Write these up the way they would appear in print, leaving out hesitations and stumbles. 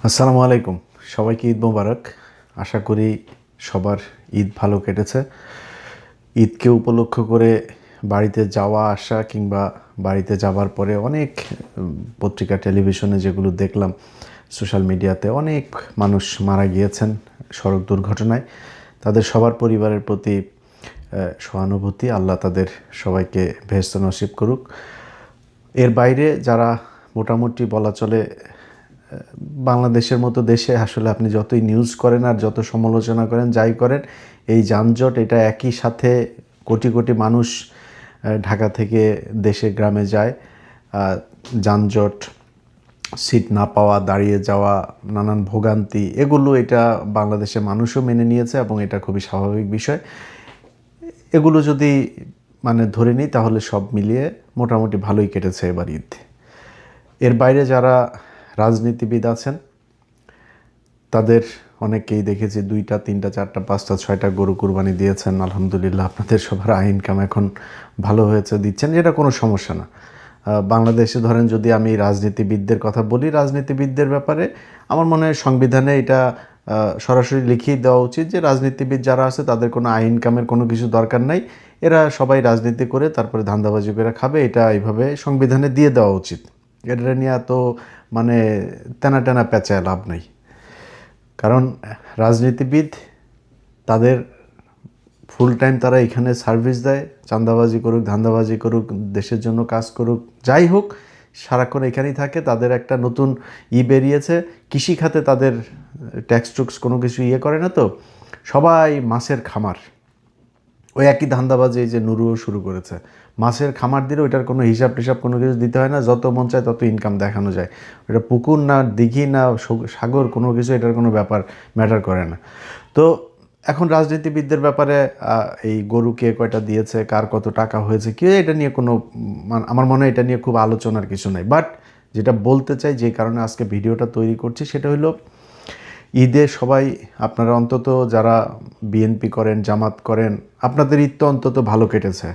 আসসালামু আলাইকুম। সবাইকে ঈদ মোবারক। আশা করি সবার ঈদ ভালো কেটেছে। ঈদকে উপলক্ষ করে বাড়িতে যাওয়া আসা কিংবা বাড়িতে যাবার পরে অনেক পত্রিকা টেলিভিশনে যেগুলো দেখলাম, সোশ্যাল মিডিয়াতে অনেক মানুষ মারা গিয়েছেন সড়ক দুর্ঘটনায়। তাদের সবার পরিবারের প্রতি সহানুভূতি। আল্লাহ তাদের সবাইকে বেহেশত নসিব করুক। এর বাইরে যারা মোটামুটি বলা চলে বাংলাদেশের মতো দেশে আসলে আপনি যতই নিউজ করেন আর যত সমালোচনা করেন যাই করেন, এই যানজট এটা একই সাথে কোটি কোটি মানুষ ঢাকা থেকে দেশে গ্রামে যায়। যানজট, সিট না পাওয়া, দাঁড়িয়ে যাওয়া, নানান ভোগান্তি, এগুলো এটা বাংলাদেশের মানুষও মেনে নিয়েছে এবং এটা খুবই স্বাভাবিক বিষয়। এগুলো যদি ধরে নিই তাহলে সব মিলিয়ে মোটামুটি ভালোই কেটেছে এবার ঈদ। এর বাইরে যারা রাজনীতিবিদ আছেন তাদের অনেকেই দেখেছি 2টা 3টা 4টা 5টা 6টা গরু কুরবানি দিয়েছেন। আলহামদুলিল্লাহ, আপনাদের সবার ইনকাম এখন ভালো হয়েছে, দিচ্ছেন, এটা কোনো সমস্যা না। বাংলাদেশে ধরেন যদি আমি রাজনীতিবিদদের কথা বলি, রাজনীতিবিদদের ব্যাপারে আমার মনে হয় সংবিধানে এটা সরাসরি লিখিয়ে দেওয়া উচিত যে রাজনীতিবিদ যারা আছে তাদের কোনো ইনকামের কোনো কিছু দরকার নাই, এরা সবাই রাজনীতি করে তারপরে ধান্দাবাজি করে খাবে, এটা এইভাবে সংবিধানে দিয়ে দেওয়া উচিত। এটা নিয়ে তো টানা টানা পেঁচায় লাভ নেই। কারণ রাজনীতিবিদ তাদের ফুল টাইম তারা এখানে সার্ভিস দেয়, চাঁদাবাজি করুক, ধান্দাবাজি করুক, দেশের জন্য কাজ করুক, যাই হোক সারাক্ষণ এখানেই থাকে। তাদের একটা নতুন বেরিয়েছে, কৃষিখাতে তাদের ট্যাক্স টুক্স কোনো কিছু করে না, তো সবাই মাছের খামার, ওই একই ধান্দাবাজি যে নুরুও শুরু করেছে। মাছের খামার দিলে ওইটার কোনো হিসাব টিসাব কোনো কিছু দিতে হয় না, যত মন চায় তত ইনকাম দেখানো যায়। ওটা পুকুর না দিঘি না সাগর, কোনো কিছু এটার কোনো ম্যাটার করে না। তো এখন রাজনীতিবিদদের ব্যাপারে এই গরু কে কয়টা দিয়েছে, কার কত টাকা হয়েছে, কি এটা নিয়ে কোনো আমার মনে হয় এটা নিয়ে খুব আলোচনার কিছু নাই। বাট যেটা বলতে চাই, যে কারণে আজকে ভিডিওটা তৈরি করছি, সেটা হলো ঈদে সবাই আপনারা অন্তত যারা বিএনপি করেন, জামাত করেন, আপনাদের ঈদ তো অন্তত ভালো কেটেছে।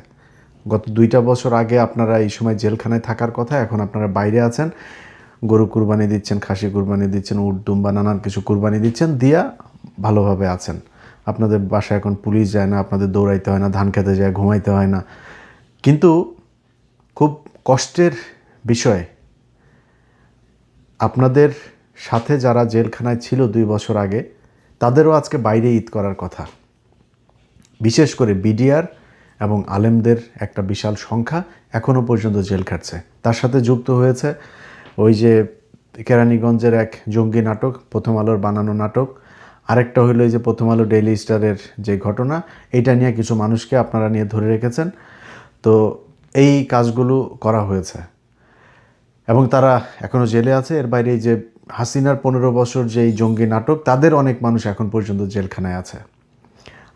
গত 2টা বছর আগে আপনারা এই সময় জেলখানায় থাকার কথা, এখন আপনারা বাইরে আছেন, গরু কুরবানি দিচ্ছেন, খাসি কুরবানি দিচ্ছেন, উট দুম্বা নানান কিছু কুরবানি দিচ্ছেন, দিয়া ভালোভাবে আছেন। আপনাদের বাসায় এখন পুলিশ যায় না, আপনাদের দৌড়াইতে হয় না, ধান খেতে যায়, ঘুমাইতে হয় না। কিন্তু খুব কষ্টের বিষয়, আপনাদের সাথে যারা জেলখানায় ছিল 2 বছর আগে, তাদেরও আজকে বাইরে ঈদ করার কথা। বিশেষ করে বিডিআর এবং আলেমদের একটা বিশাল সংখ্যা এখনও পর্যন্ত জেল খাটছে। তার সাথে যুক্ত হয়েছে ওই যে কেরানীগঞ্জের এক জঙ্গি নাটক, প্রথম আলোর বানানো নাটক। আরেকটা হলো এই যে প্রথম আলো ডেইলি স্টারের যে ঘটনা, এটা নিয়ে কিছু মানুষকে আপনারা নিয়ে ধরে রেখেছেন। তো এই কাজগুলো করা হয়েছে এবং তারা এখনও জেলে আছে। এর বাইরে এই যে হাসিনার 15 বছর যেই জঙ্গি নাটক, তাদের অনেক মানুষ এখন পর্যন্ত জেলখানায় আছে।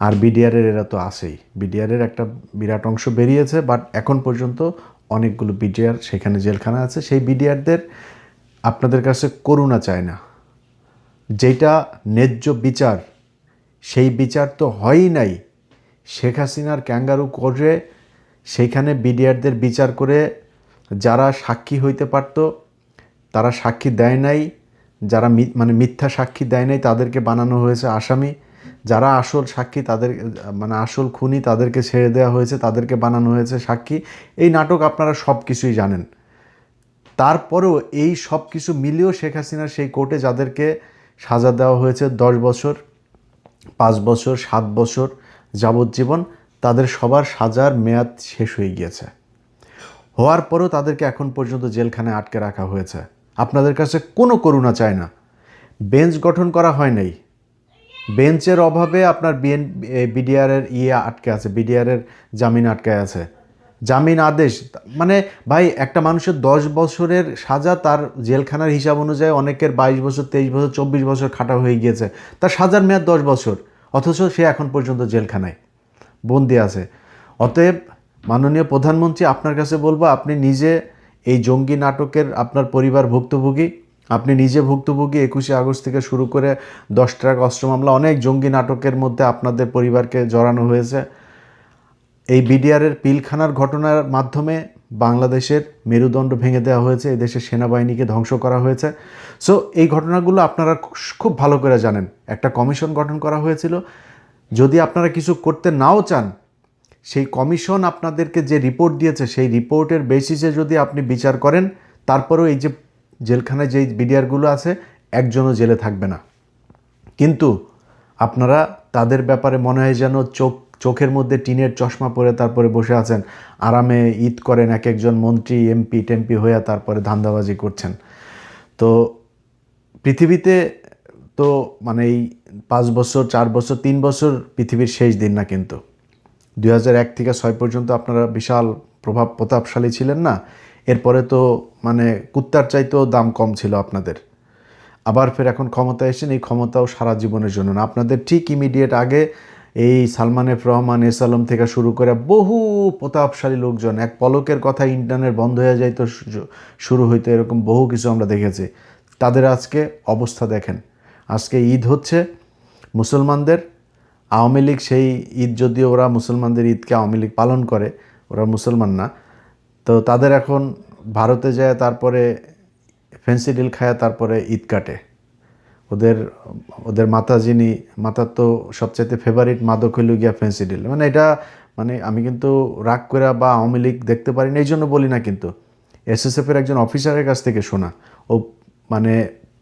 আর বিডিআরের এরা তো আছেই, বিডিআরের একটা বিরাট অংশ বেরিয়েছে, বাট এখন পর্যন্ত অনেকগুলো বিডিআর সেখানে জেলখানা আছে। সেই বিডিআরদের আপনাদের কাছে করুণা চায় না, যেটা ন্যায্য বিচার, সেই বিচার তো হয়ই নাই। শেখ হাসিনার ক্যাঙ্গারু করে সেইখানে বিডিআরদের বিচার করে যারা সাক্ষী হইতে পারত তারা সাক্ষী দেয় নাই, যারা মিথ্যা সাক্ষী দেয় নাই তাদেরকে বানানো হয়েছে আসামি, যারা আসল সাক্ষী তাদের আসল খুনি তাদেরকে ছেড়ে দেওয়া হয়েছে, তাদেরকে বানানো হয়েছে সাক্ষী। এই নাটক আপনারা সব কিছুই জানেন। তারপরেও এই সব কিছু মিলিয়েও শেখ হাসিনার সেই কোর্টে যাদেরকে সাজা দেওয়া হয়েছে 10 বছর, 5 বছর, 7 বছর, যাবজ্জীবন, তাদের সবার সাজার মেয়াদ শেষ হয়ে গিয়েছে। হওয়ার পরেও তাদেরকে এখন পর্যন্ত জেলখানায় আটকে রাখা হয়েছে। আপনাদের কাছে কোনো করুণা চায় না। বেঞ্চ গঠন করা হয় নাই, বেঞ্চের অভাবে আপনার বিডিআরের আটকে আছে, বিডিআরের জামিন আটকে আছে, জামিন আদেশ। ভাই, একটা মানুষের 10 বছরের সাজা, তার জেলখানার হিসাব অনুযায়ী অনেকের 22 বছর, 23 বছর, 24 বছর খাটা হয়ে গিয়েছে, তার সাজার মেয়াদ 10 বছর, অথচ সে এখন পর্যন্ত জেলখানায় বন্দি আছে। অতএব মাননীয় প্রধানমন্ত্রী, আপনার কাছে বলবো, আপনি নিজে এই জঙ্গি নাটকের আপনার পরিবার ভুক্তভোগী, আপনি নিজে ভুক্তভোগী। 21শে আগস্ট থেকে শুরু করে 10 ট্রাক অস্ত্র মামলা, অনেক জঙ্গি নাটকের মধ্যে আপনাদের পরিবারকে জড়ানো হয়েছে। এই বিডিআরের পিলখানার ঘটনার মাধ্যমে বাংলাদেশের মেরুদণ্ড ভেঙে দেওয়া হয়েছে, এই দেশের সেনাবাহিনীকে ধ্বংস করা হয়েছে। সো এই ঘটনাগুলো আপনারা খুব ভালো করে জানেন। একটা কমিশন গঠন করা হয়েছিল। যদি আপনারা কিছু করতে নাও চান, সেই কমিশন আপনাদেরকে যে রিপোর্ট দিয়েছে সেই রিপোর্টের বেসিসে যদি আপনি বিচার করেন, তারপরেও এই যে জেলখানায় যেই বিডিআরগুলো আছে একজনও জেলে থাকবে না। কিন্তু আপনারা তাদের ব্যাপারে মনে হয় যেন চোখের মধ্যে টিনের চশমা পরে তারপরে বসে আছেন, আরামে ঈদ করেন, এক একজন মন্ত্রী এমপি টেমপি হয়ে তারপরে ধান্দাবাজি করছেন। তো পৃথিবীতে তো মানে এই 5 বছর 4 বছর 3 বছর পৃথিবীর শেষ দিন না, কিন্তু 2001 থেকে 6 পর্যন্ত আপনারা বিশাল প্রতাপশালী ছিলেন না? এরপরে তো মানে কুত্তার চাইতেও দাম কম ছিল আপনাদের। আবার ফের এখন ক্ষমতায় এসেছেন, এই ক্ষমতাও সারা জীবনের জন্য না। আপনাদের ঠিক ইমিডিয়েট আগে এই সালমান এফ রহমান, এস আলম থেকে শুরু করে বহু প্রতাপশালী লোকজন, এক পলকের কথা ইন্টারনেট বন্ধ হয়ে যাইতো, শুরু হইতো, এরকম বহু কিছু আমরা দেখেছি। তাদের আজকে অবস্থা দেখেন। আজকে ঈদ হচ্ছে মুসলমানদের, আওয়ামী লীগ সেই ঈদ, যদিও ওরা মুসলমানদের ঈদকে আওয়ামী লীগ পালন করে, ওরা মুসলমান না, তো তাদের এখন ভারতে যায় তারপরে ফেন্সিডিল খায় তারপরে ঈদ কাটে। ওদের মাতার তো সবচাইতে ফেভারিট মাদক হইল গিয়া ফেন্সিডিল। মানে এটা মানে আমি কিন্তু রাগ করে বা আওয়ামী লীগ দেখতে পারি না এই জন্য বলি না, কিন্তু এসএসএফের একজন অফিসারের কাছ থেকে শোনা, ও মানে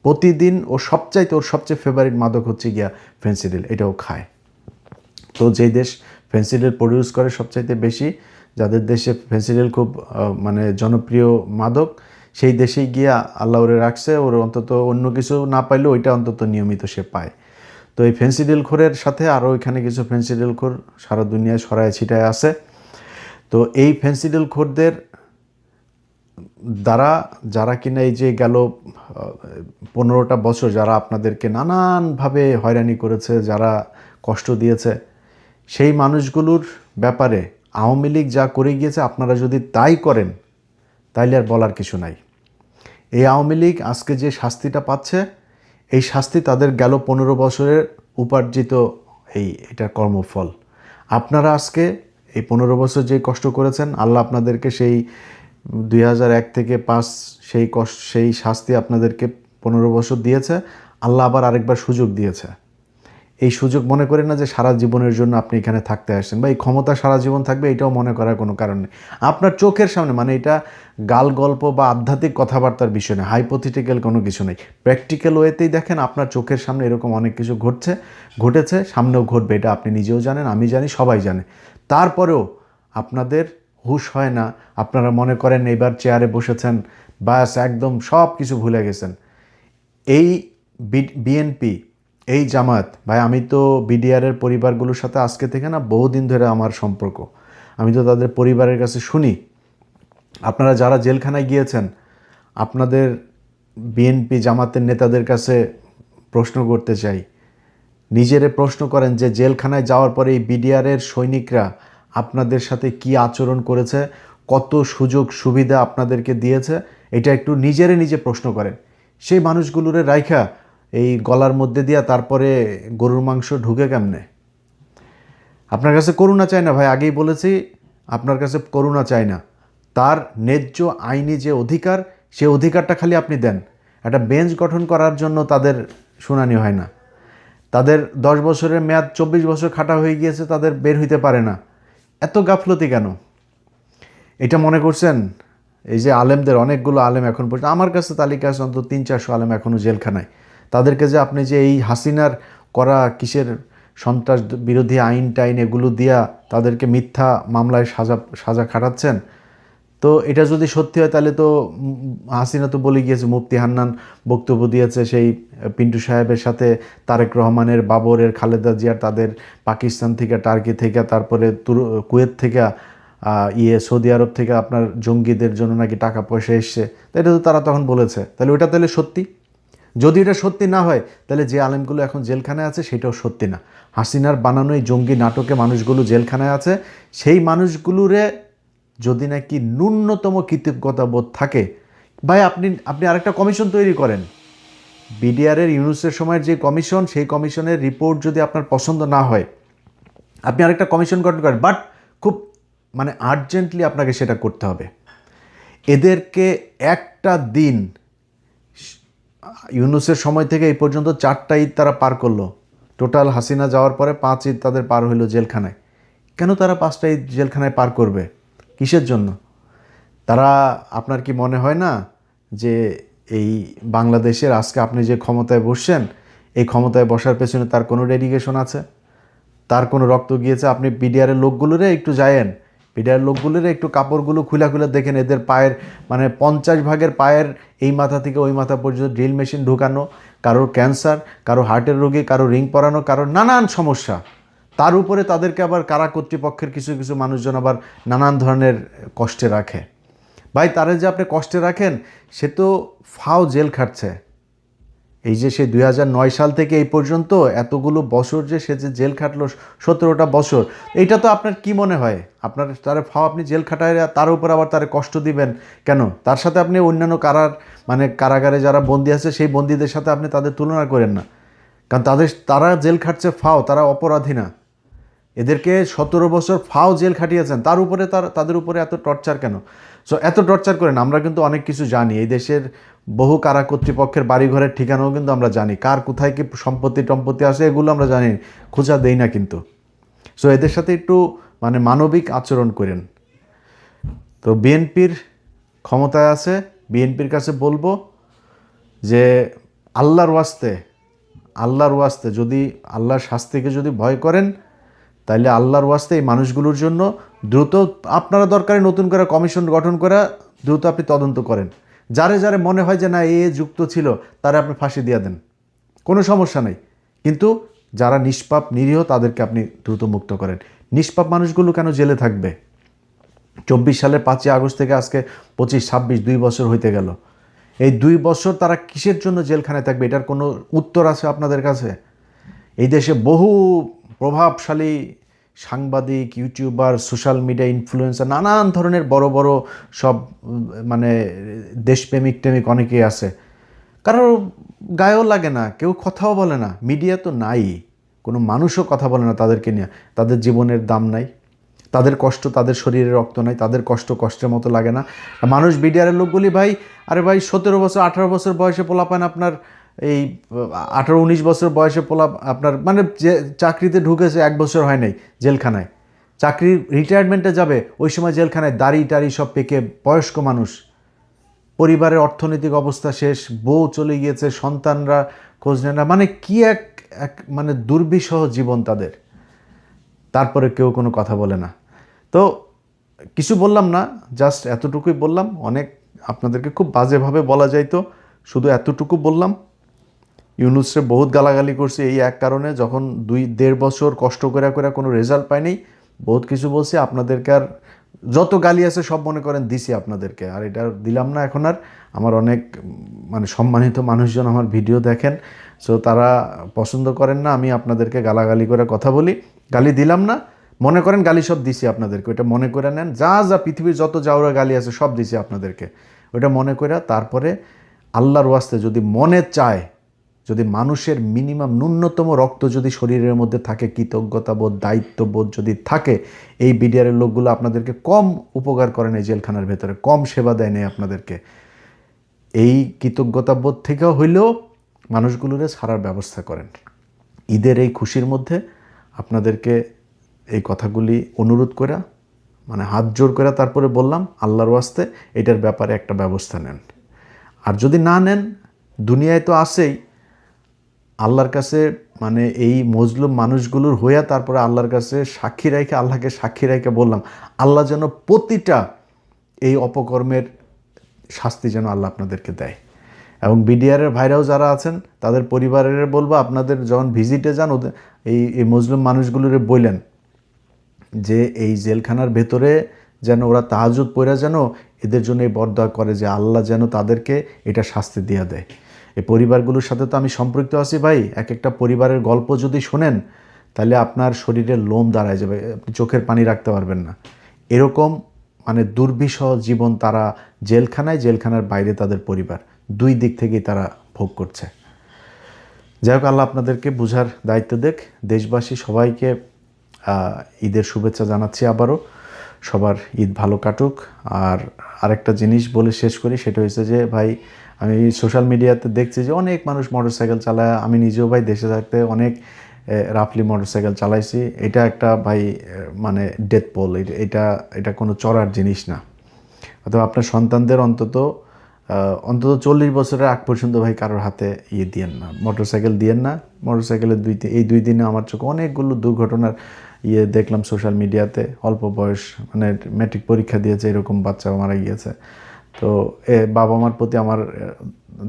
প্রতিদিন ওর সবচেয়ে ফেভারিট মাদক হচ্ছে গিয়া ফেন্সিডিল, এটাও খায়। তো যেই দেশ ফেন্সিডিল প্রডিউস করে সবচাইতে বেশি, যাদের দেশে ফেন্সিডিল খুব মানে জনপ্রিয় মাদক, সেই দেশেই গিয়া আল্লাহ ওরে রাখছে, ওর অন্তত অন্য কিছু না পাইলেও ওইটা অন্তত নিয়মিত সে পায়। তো এই ফেন্সিডিল খোরের সাথে আরও এখানে কিছু ফেন্সিডিল খোর সারা দুনিয়ায় ছড়ায় ছিটায় আছে। তো এই ফেন্সিডিল খোরদের দ্বারা যারা কিনা এই যে গেল 15টা বছর যারা আপনাদেরকে নানানভাবে হয়রানি করেছে, যারা কষ্ট দিয়েছে, সেই মানুষগুলোর ব্যাপারে আওয়ামী লীগ যা করে গিয়েছে আপনারা যদি তাই করেন তাইলে আর বলার কিছু নাই। এই আওয়ামী লীগ আজকে যে শাস্তিটা পাচ্ছে, এই শাস্তি তাদের গেল 15 বছরের উপার্জিত এটার কর্মফল। আপনারা আজকে এই 15 বছর যে কষ্ট করেছেন, আল্লাহ আপনাদেরকে সেই 2001 থেকে 5 সেই শাস্তি আপনাদেরকে 15 বছর দিয়েছে। আল্লাহ আবার আরেকবার সুযোগ দিয়েছে। এই সুযোগ মনে করেন না যে সারা জীবনের জন্য আপনি এখানে থাকতে আসছেন বা এই ক্ষমতা সারা জীবন থাকবে, এটাও মনে করার কোনো কারণ নেই। আপনার চোখের সামনে, মানে এটা গাল গল্প বা আধ্যাত্মিক কথাবার্তার বিষয় নেই, হাইপোথেটিক্যাল কোনো কিছু নেই, প্র্যাকটিক্যাল ওয়েতেই দেখেন আপনার চোখের সামনে এরকম অনেক কিছু ঘটেছে, সামনেও ঘটবে, এটা আপনি নিজেও জানেন, আমি জানি, সবাই জানে। তারপরেও আপনাদের হুঁশ হয় না। আপনারা মনে করেন এবার চেয়ারে বসেছেন, বাস একদম সব কিছু ভুলে গেছেন। এই বিএনপি, এই জামাত, ভাই আমি তো বিডিআরের পরিবারগুলোর সাথে আজকে থেকে না বহুদিন ধরে আমার সম্পর্ক, আমি তো তাদের পরিবারের কাছে শুনি। আপনারা যারা জেলখানায় গিয়েছেন, আপনাদের বিএনপি জামাতের নেতাদের কাছে প্রশ্ন করতে চাই, নিজেরে প্রশ্ন করেন যে জেলখানায় যাওয়ার পরে এই বিডিআরের সৈনিকরা আপনাদের সাথে কি আচরণ করেছে, কত সুযোগ সুবিধা আপনাদেরকে দিয়েছে, এটা একটু নিজে প্রশ্ন করেন। সেই মানুষগুলোরে রাইখা এই গলার মধ্যে দিয়া তারপরে গরুর মাংস ঢুকে কেমনে? আপনার কাছে করুণা চায় না ভাই, আগেই বলেছি, আপনার কাছে করুণা চায় না। তার ন্যায্য আইনি যে অধিকার, সে অধিকারটা খালি আপনি দেন। একটা বেঞ্চ গঠন করার জন্য তাদের শুনানি হয় না। তাদের 10 বছরের মেয়াদ 24 বছর খাটা হয়ে গিয়েছে, তাদের বের হইতে পারে না। এত গাফলতি কেন? এটা মনে করছেন এই যে আলেমদের, অনেকগুলো আলেম এখন পর্যন্ত আমার কাছে তালিকা আছে, অন্তত 300-400 আলেম এখনও জেলখানায়। তাদেরকে যে আপনি যে এই হাসিনার করা কিসের সন্ত্রাস বিরোধী আইন টাইন এগুলো দিয়া তাদেরকে মিথ্যা মামলায় সাজা খাটাচ্ছেন, তো এটা যদি সত্যি হয় তাহলে তো হাসিনা তো বলে গিয়েছে, মুফতি হান্নান বক্তব্য দিয়েছে সেই পিন্টু সাহেবের সাথে তারেক রহমানের, বাবরের, খালেদা জিয়ার, তাদের পাকিস্তান থেকে, টার্কি থেকে, তারপরে কুয়েত থেকে, সৌদি আরব থেকে আপনার জঙ্গিদের জন্য নাকি টাকা পয়সা এসছে। তো এটা তো তারা তখন বলেছে, তাহলে ওটা তাহলে সত্যি? যদি এটা সত্যি না হয় তাহলে যে আলেমগুলো এখন জেলখানায় আছে সেটাও সত্যি না। হাসিনার বানানো এই জঙ্গি নাটকে মানুষগুলো জেলখানায় আছে, সেই মানুষগুলোরে যদি নাকি ন্যূনতম কৃতজ্ঞতা বোধ থাকে, ভাই আপনি আরেকটা কমিশন তৈরি করেন। বিডিআরের ইউনূসের সময়ের যে কমিশন, সেই কমিশনের রিপোর্ট যদি আপনার পছন্দ না হয়, আপনি আরেকটা কমিশন গঠন করেন, বাট খুব মানে আর্জেন্টলি আপনাকে সেটা করতে হবে। এদেরকে একটা দিন ইউনূসের সময় থেকে এই পর্যন্ত 4টা ঈদ তারা পার করলো। টোটাল হাসিনা যাওয়ার পরে 5 ঈদ তাদের পার হইলো জেলখানায়। কেন তারা 5টা ঈদ জেলখানায় পার করবে? কিসের জন্য? তারা, আপনার কি মনে হয় না যে এই বাংলাদেশের আজকে আপনি যে ক্ষমতায় বসছেন, এই ক্ষমতায় বসার পেছনে তার কোনো ডেডিকেশন আছে? তার কোনো রক্ত গিয়েছে? আপনি বিডিআরের লোকগুলোরে একটু যায়েন, বিডিআর লোকগুলোরে একটু কাপড়গুলো খুলে খুলে দেখেন, এদের পায়ের মানে 50 ভাগের পায়ের এই মাথা থেকে ওই মাথা পর্যন্ত ড্রিল মেশিন ঢুকানো, কারোর ক্যান্সার, কারো হার্টের রোগী, কারো রিং পরানো, কারোর নানান সমস্যা। তার উপরে তাদেরকে আবার কারা কর্তৃপক্ষের কিছু কিছু মানুষজন আবার নানান ধরনের কষ্টে রাখে। ভাই, তারা যে আপনি কষ্টে রাখেন, সে তো ফাও জেল খাটছে। এই যে সে 2009 সাল থেকে এই পর্যন্ত এতগুলো বছর যে সে যে জেল খাটলো, 17টা বছর, এইটা তো আপনার কি মনে হয়? আপনার তার ফাও আপনি জেল খাটায় তার উপর আবার তার কষ্ট দিবেন কেন? তার সাথে আপনি অন্যান্য কারাগারে যারা বন্দী আছে সেই বন্দীদের সাথে আপনি তাদের তুলনা করেন না। কারণ তারা জেল খাটছে ফাও, তারা অপরাধী না। এদেরকে 17 বছর ফাও জেল খাটিয়েছেন, তার উপরে তাদের উপরে এত টর্চার কেন? সো এত টর্চার করেন। আমরা কিন্তু অনেক কিছু জানি, এই দেশের বহু কারা কর্তৃপক্ষের বাড়িঘরের ঠিকানাও কিন্তু আমরা জানি, কার কোথায় কি সম্পত্তি আছে এগুলো আমরা জানি, খোঁজা দেই না কিন্তু। সো এদের সাথে একটু মানবিক আচরণ করেন। তো বিএনপির ক্ষমতায় আছে, বিএনপির কাছে বলবো যে আল্লাহর ওয়াস্তে যদি আল্লাহর শাস্তিকে যদি ভয় করেন, তাইলে আল্লাহর ওয়াস্তে এই মানুষগুলোর জন্য দ্রুত আপনারা দরকারে নতুন করে কমিশন গঠন করে দ্রুত আপনি তদন্ত করেন। যারে যারে মনে হয় যে না এ যুক্ত ছিল, তারা আপনি ফাঁসি দিয়ে দেন, কোনো সমস্যা নেই। কিন্তু যারা নিষ্পাপ নিরীহ তাদেরকে আপনি দ্রুত মুক্ত করেন। নিষ্পাপ মানুষগুলো কেন জেলে থাকবে? 24 সালের 5ই আগস্ট থেকে আজকে 25, 26, 2 বছর হইতে গেল। এই 2 বছর তারা কিসের জন্য জেলখানায় থাকবে? এটার কোনো উত্তর আছে আপনাদের কাছে? এই দেশে বহু প্রভাবশালী সাংবাদিক, ইউটিউবার, সোশ্যাল মিডিয়া ইনফ্লুয়েন্সার, নানান ধরনের বড় বড় সব দেশপ্রেমিক অনেকেই আছে, কারোর গায়েও লাগে না, কেউ কথাও বলে না, মিডিয়া তো নাই, কোনো মানুষও কথা বলে না তাদেরকে নিয়ে। তাদের জীবনের দাম নাই, তাদের কষ্ট, তাদের শরীরে রক্ত নাই, তাদের কষ্ট কষ্টের মতো লাগে না। মানুষ বিডিআরের লোকগুলি ভাই, আরে ভাই 17 বছর 18 বছর বয়সে পোলাপান আপনার এই 18-19 বছর বয়সে আপনার যে চাকরিতে ঢুকেছে 1 বছর হয় নাই জেলখানায়, চাকরির রিটায়ারমেন্টে যাবে ওই সময় জেলখানায়, দাড়ি টাড়ি সব পেকে বয়স্ক মানুষ, পরিবারের অর্থনৈতিক অবস্থা শেষ, বউ চলে গিয়েছে, সন্তানরা খোঁজ নেয় না, কি এক দুর্বিষহ জীবন তাদের। তারপরে কেউ কোনো কথা বলে না। তো কিছু বললাম না, জাস্ট এতটুকুই বললাম। অনেক আপনাদেরকে খুব বাজেভাবে বলা যাইতো, শুধু এতটুকু বললাম। ইউনূসরে বহুত গালাগালি করছি এই এক কারণে, যখন 2-1.5 বছর কষ্ট করে কোনো রেজাল্ট পায়নি, বহুত কিছু বলছি আপনাদেরকে। আর যত গালি আছে সব মনে করেন দিছি আপনাদেরকে, আর এটা দিলাম না এখন আর। আমার অনেক সম্মানিত মানুষজন আমার ভিডিও দেখেন, সো তারা পছন্দ করেন না আমি আপনাদেরকে গালাগালি করে কথা বলি। গালি দিলাম না, মনে করেন গালি সব দিছি আপনাদেরকে, ওইটা মনে করে নেন। যা পৃথিবীর যত যাওরা গালি আছে সব দিছি আপনাদেরকে, ওইটা মনে করে তারপরে আল্লাহর ওয়াস্তে যদি মনে চায়, যদি মানুষের মিনিমাম ন্যূনতম রক্ত যদি শরীরের মধ্যে থাকে, কৃতজ্ঞতাবোধ, দায়িত্ববোধ যদি থাকে, এই বিডিআরের লোকগুলো আপনাদেরকে কম উপকার করেন এই জেলখানার ভেতরে, কম সেবা দেয় নেই আপনাদেরকে। এই কৃতজ্ঞতাবোধ থেকেও হইলেও মানুষগুলোরে ছাড়ার ব্যবস্থা করেন। ঈদের এই খুশির মধ্যে আপনাদেরকে এই কথাগুলি অনুরোধ করে হাত জোর করে তারপরে বললাম, আল্লাহর ওয়াস্তে এটার ব্যাপারে একটা ব্যবস্থা নেন। আর যদি না নেন, দুনিয়ায় তো আছেই, আল্লাহর কাছে এই মজলুম মানুষগুলোর হইয়া তারপরে আল্লাহর কাছে আল্লাহকে সাক্ষী রেখে বললাম, আল্লাহ যেন প্রতিটা এই অপকর্মের শাস্তি যেন আল্লাহ আপনাদেরকে দেয়। এবং বিডিআরের ভাইরাও যারা আছেন তাদের পরিবারের বলবো, আপনাদের যখন ভিজিটে যান এই মজলুম মানুষগুলোরে বললেন যে এই জেলখানার ভেতরে যেন ওরা তাহাজ্জুদ পড়া যেন এদের জন্য এই বরদোয়া করে যে আল্লাহ যেন তাদেরকে এটা শাস্তি দিয়ে দেয়। এই পরিবারগুলোর সাথে তো আমি সম্পৃক্ত আছি ভাই। এক একটা পরিবারের গল্প যদি শোনেন, তাহলে আপনার শরীরের লোম দাঁড়ায় যাবে, আপনি চোখের পানি রাখতে পারবেন না। এরকম দুর্বিষহ জীবন তারা জেলখানার বাইরে তাদের পরিবার, দুই দিক থেকেই তারা ভোগ করছে। যাই হোক, আল্লাহ আপনাদেরকে বুঝার দায়িত্ব দেখ। দেশবাসী সবাইকে ঈদের শুভেচ্ছা জানাচ্ছি আবারও। সবার ঈদ ভালো কাটুক। আর আরেকটা জিনিস বলে শেষ করি, সেটা হচ্ছে যে ভাই আমি সোশ্যাল মিডিয়াতে দেখছি যে অনেক মানুষ মোটরসাইকেল চালায়, আমি নিজেও ভাই দেশে থাকতে অনেক রাফলি মোটরসাইকেল চালাইছি। এটা একটা ভাই মানে ডেথ পোল, এটা এটা কোনো চড়ার জিনিস না। অথবা আপনার সন্তানদের অন্তত 40 বছরের আগ পর্যন্ত ভাই কারোর হাতে দিয়েন না, মোটরসাইকেল দিয়েন না। মোটরসাইকেলের এই 2 দিনে আমার চোখে অনেকগুলো দুর্ঘটনার দেখলাম সোশ্যাল মিডিয়াতে। অল্প বয়স মানে ম্যাট্রিক পরীক্ষা দিয়েছে এরকম বাচ্চা মারা গিয়েছে। তো বাবা মার প্রতি আমার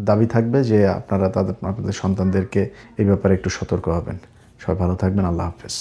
দাবি থাকবে যে আপনারা আপনাদের সন্তানদেরকে এই ব্যাপারে একটু সতর্ক হবেন। সবাই ভালো থাকবেন। আল্লাহ হাফেজ।